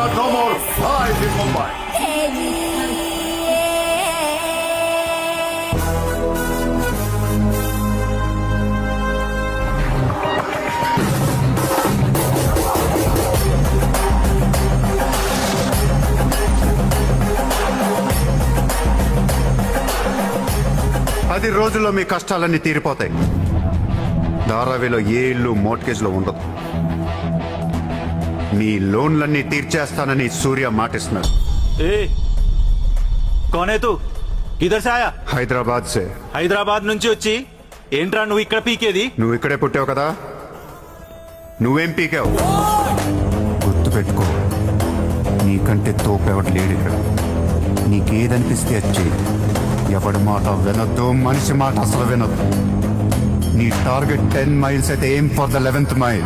are no more flies in Mumbai. పది రోజుల్లో మీ కష్టాలన్నీ తీరిపోతాయి. ధారావిలో ఏ ఇల్లు మోర్ట్గేజ్లో ఉండదు. మీ లోన్లన్నీ తీర్చేస్తానని సూర్య మాటిస్తున్నారు. ఏ కోనే తూ కిధర్ సే ఆయా? హైదరాబాద్ సే. హైదరాబాద్ నుంచి వచ్చి ఏంట్రా నువ్వు ఇక్కడ పీకేది? నువ్వు ఇక్కడే పుట్టావు కదా, నువ్వేం పీకావు? గుర్తుపెట్టుకో, నీకంటే తోపెవడు లేడు ఇక్కడ. నీకేదనిపిస్తే వచ్చి ఎవడి మాట వినొద్దు, మనిషి మాట అసలు వినొద్దు. నీ టార్గెట్ 10 miles అయితే aim for the 11th mile.